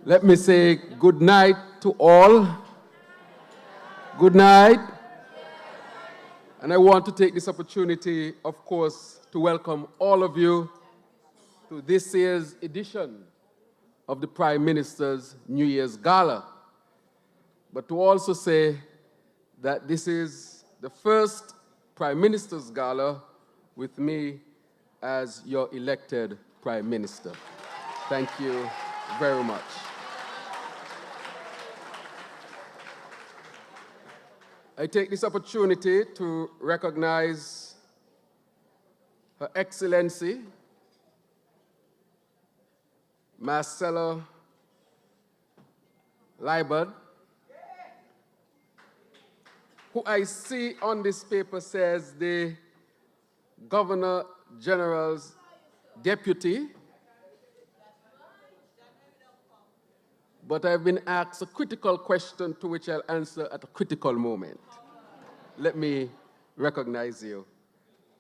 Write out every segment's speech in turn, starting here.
Let me say good night to all. Good night. And I want to take this opportunity, of course, to welcome all of you to this year's edition of the Prime Minister's New Year's Gala. But to also say that this is the first Prime Minister's Gala with me as your elected Prime Minister. Thank you very much. I take this opportunity to recognize Her Excellency Marcella Liebert, who I see on this paper says the Governor General's deputy, but I've been asked a critical question to which I'll answer at a critical moment. Let me recognize you,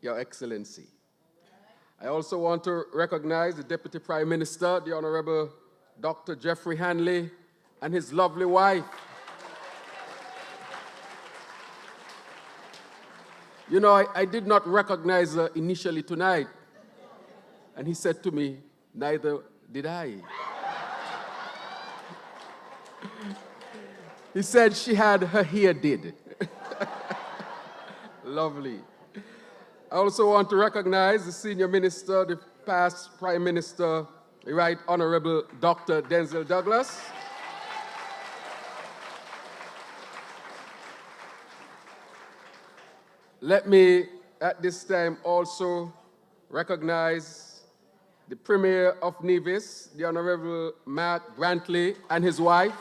Your Excellency. I also want to recognize the Deputy Prime Minister, the Honorable Dr. Jeffrey Hanley, and his lovely wife. You know, I did not recognize her initially tonight. And he said to me, neither did I. He said she had her hair did. Lovely. I also want to recognize the senior minister, the past Prime Minister, the Right Honorable Dr. Denzel Douglas. Let me, at this time, also recognize the Premier of Nevis, the Honorable Mark Brantley, and his wife.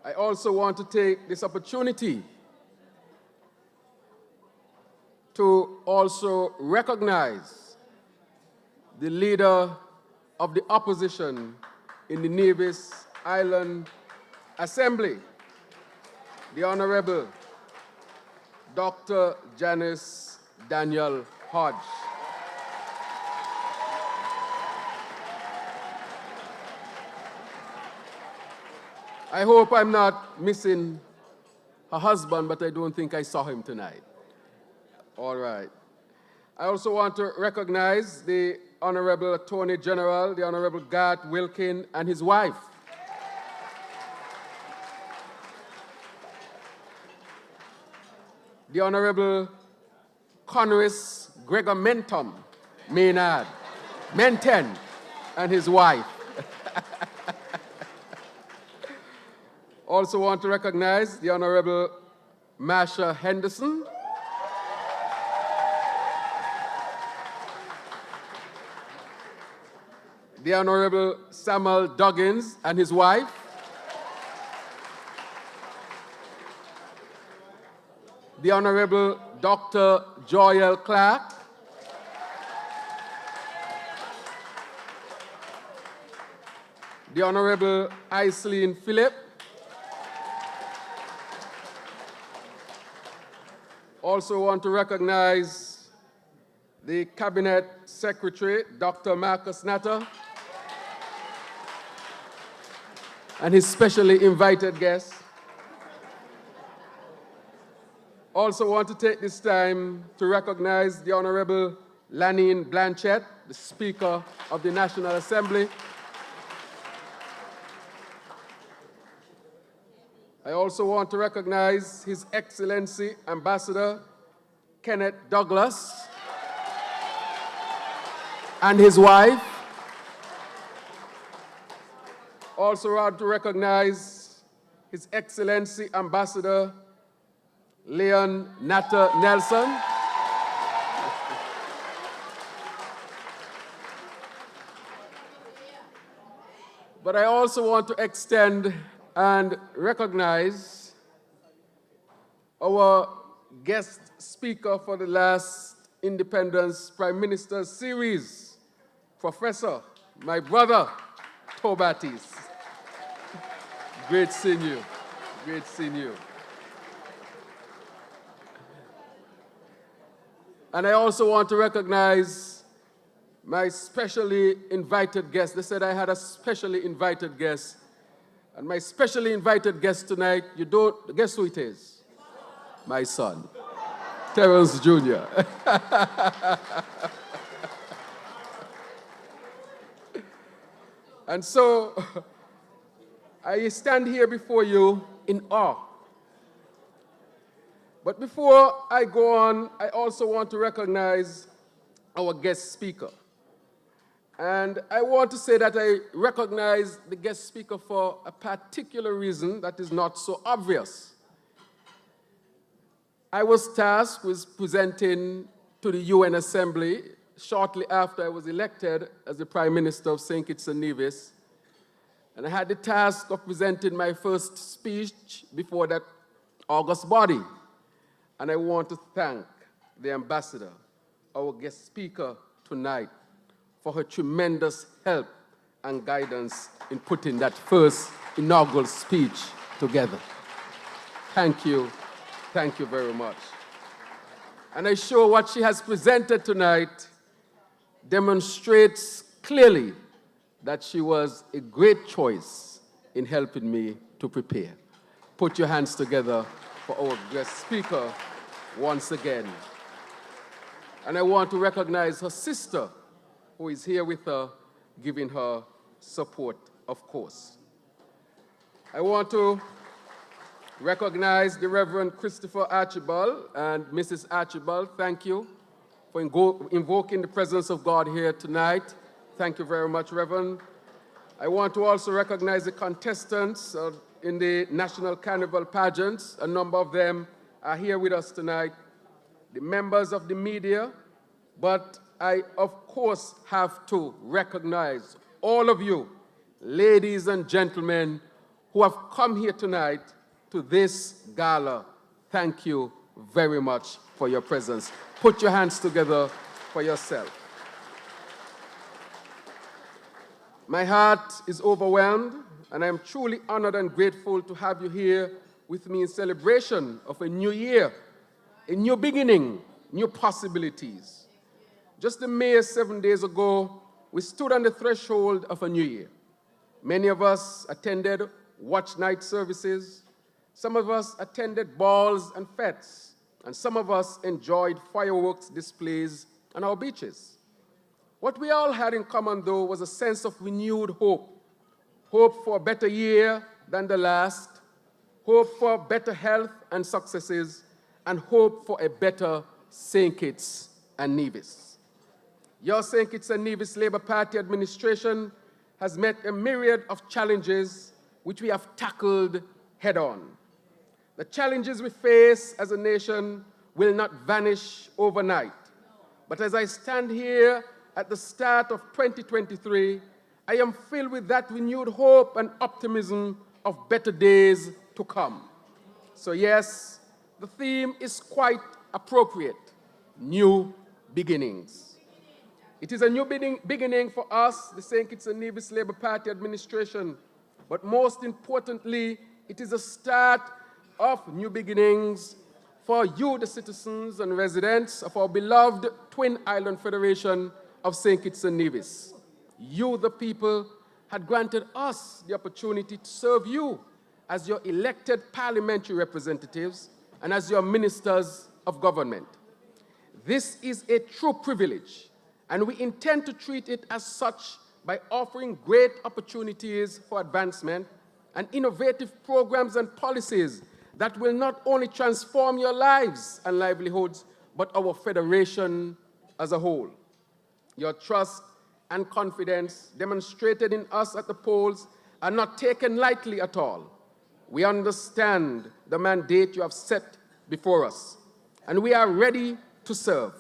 I also want to take this opportunity to also recognize the leader of the opposition in the Nevis Island Assembly, the Honorable Dr. Janice Daniel Hodge. I hope I'm not missing her husband, but I don't think I saw him tonight. All right. I also want to recognize the Honorable Attorney General, the Honorable Garth Wilkin, and his wife. The Honorable Conris Gregor Menton, and his wife. Also want to recognize the Honorable Masha Henderson, the Honorable Samuel Duggins and his wife, the Honorable Dr. Joel Clark, the Honorable Aislinn Phillip, also want to recognize the Cabinet Secretary, Dr. Marcus Natter, and his specially invited guests. Also want to take this time to recognize the Honorable Lanine Blanchett, the Speaker of the National Assembly. I also want to recognize His Excellency Ambassador Kenneth Douglas and his wife. Also want to recognize His Excellency Ambassador Leon Natter Nelson. But I also want to extend and recognize our guest speaker for the last Independence Prime Minister series, Professor, my brother, Tobatis. Great seeing you. Great seeing you. And I also want to recognize my specially invited guest. They said I had a specially invited guest. And my specially invited guest tonight, guess who it is? My son, Terrance Jr. And so, I stand here before you in awe. But before I go on, I also want to recognize our guest speaker. And I want to say that I recognize the guest speaker for a particular reason that is not so obvious. I was tasked with presenting to the UN Assembly shortly after I was elected as the Prime Minister of St. Kitts and Nevis. And I had the task of presenting my first speech before that august body. And I want to thank the ambassador, our guest speaker tonight, for her tremendous help and guidance in putting that first inaugural speech together. Thank you very much. And I'm sure what she has presented tonight demonstrates clearly that she was a great choice in helping me to prepare. Put your hands together for our guest speaker once again. And I want to recognize her sister, who is here with her, giving her support, of course. I want to recognize the Reverend Christopher Archibald and Mrs. Archibald. Thank you for invoking the presence of God here tonight. Thank you very much, Reverend. I want to also recognize the contestants in the National Carnival pageants. A number of them are here with us tonight. The members of the media, but I, of course, have to recognize all of you, ladies and gentlemen, who have come here tonight to this gala. Thank you very much for your presence. Put your hands together for yourself. My heart is overwhelmed, and I am truly honored and grateful to have you here with me in celebration of a new year, a new beginning, new possibilities. Just a mere 7 days ago, we stood on the threshold of a new year. Many of us attended watch night services. Some of us attended balls and fetes, and some of us enjoyed fireworks displays on our beaches. What we all had in common, though, was a sense of renewed hope. Hope for a better year than the last, hope for better health and successes, and hope for a better St. Kitts and Nevis. Your St. Kitts and Nevis Labour Party administration has met a myriad of challenges which we have tackled head-on. The challenges we face as a nation will not vanish overnight. But as I stand here at the start of 2023, I am filled with that renewed hope and optimism of better days to come. So yes, the theme is quite appropriate: new beginnings. It is a new beginning for us, the St. Kitts and Nevis Labour Party administration, but most importantly, it is a start of new beginnings for you, the citizens and residents of our beloved Twin Island Federation of St. Kitts and Nevis. You, the people, had granted us the opportunity to serve you as your elected parliamentary representatives and as your ministers of government. This is a true privilege, and we intend to treat it as such by offering great opportunities for advancement and innovative programs and policies that will not only transform your lives and livelihoods, but our federation as a whole. Your trust and confidence demonstrated in us at the polls are not taken lightly at all. We understand the mandate you have set before us, and we are ready to serve.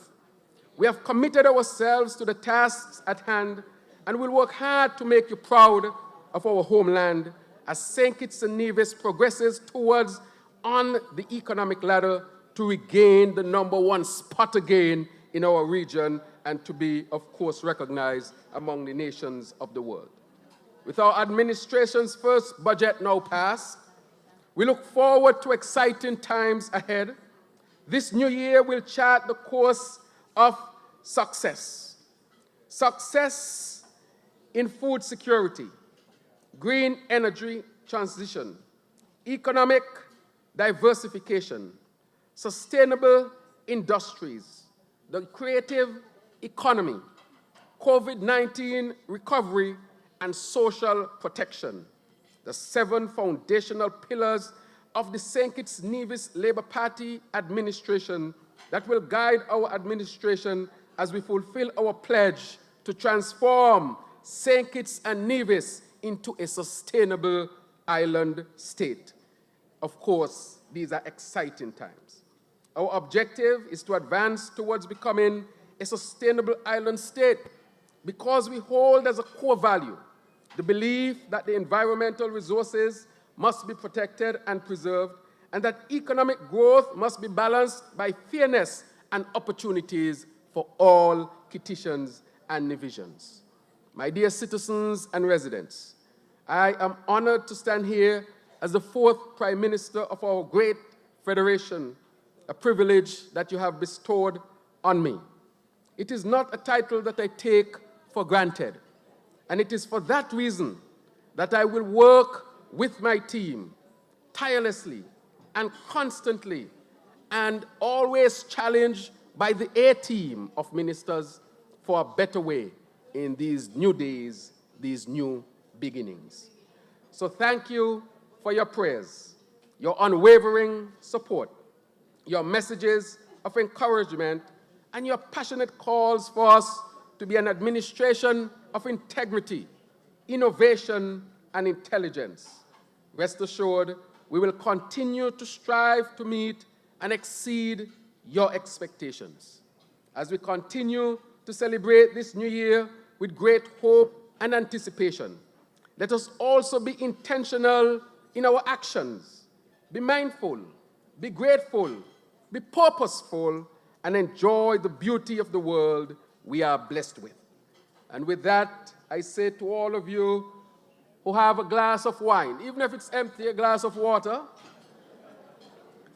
We have committed ourselves to the tasks at hand and will work hard to make you proud of our homeland as St. Kitts and Nevis progresses towards on the economic ladder to regain the #1 spot again in our region and to be, of course, recognized among the nations of the world. With our administration's first budget now passed, we look forward to exciting times ahead. This new year will chart the course of success. Success in food security, green energy transition, economic diversification, sustainable industries, the creative economy, COVID-19 recovery, and social protection, the 7 foundational pillars of the St. Kitts Nevis Labour Party administration that will guide our administration as we fulfill our pledge to transform St. Kitts and Nevis into a sustainable island state. Of course, these are exciting times. Our objective is to advance towards becoming a sustainable island state because we hold as a core value the belief that the environmental resources must be protected and preserved, and that economic growth must be balanced by fairness and opportunities for all Kittitians and Nevisians. My dear citizens and residents, I am honored to stand here as the 4th Prime Minister of our great federation, a privilege that you have bestowed on me. It is not a title that I take for granted, and it is for that reason that I will work with my team tirelessly and constantly and always challenged by the A-team of ministers for a better way in these new days, these new beginnings. So thank you for your prayers, your unwavering support, your messages of encouragement, and your passionate calls for us to be an administration of integrity, innovation, and intelligence. Rest assured, we will continue to strive to meet and exceed your expectations. As we continue to celebrate this new year with great hope and anticipation, let us also be intentional in our actions. Be mindful, be grateful, be purposeful, and enjoy the beauty of the world we are blessed with. And with that, I say to all of you who have a glass of wine, even if it's empty, a glass of water,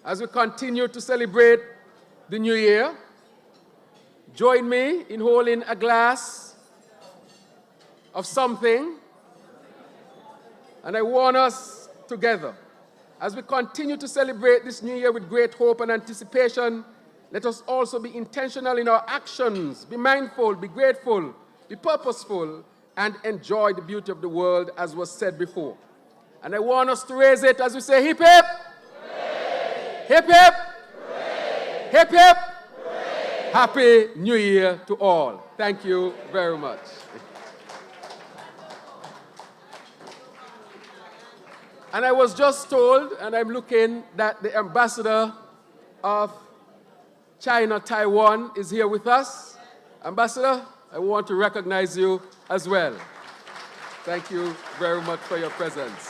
as we continue to celebrate the new year, join me in holding a glass of something, and I want us together, as we continue to celebrate this new year with great hope and anticipation, let us also be intentional in our actions, be mindful, be grateful, be purposeful, and enjoy the beauty of the world, as was said before. And I want us to raise it as we say, hip hip, hooray! Hip hip, hooray! Hip hip, hooray! Happy New Year to all. Thank you very much. And I was just told, and I'm looking, that the ambassador of China, Taiwan, is here with us. Ambassador, I want to recognize you as well. Thank you very much for your presence.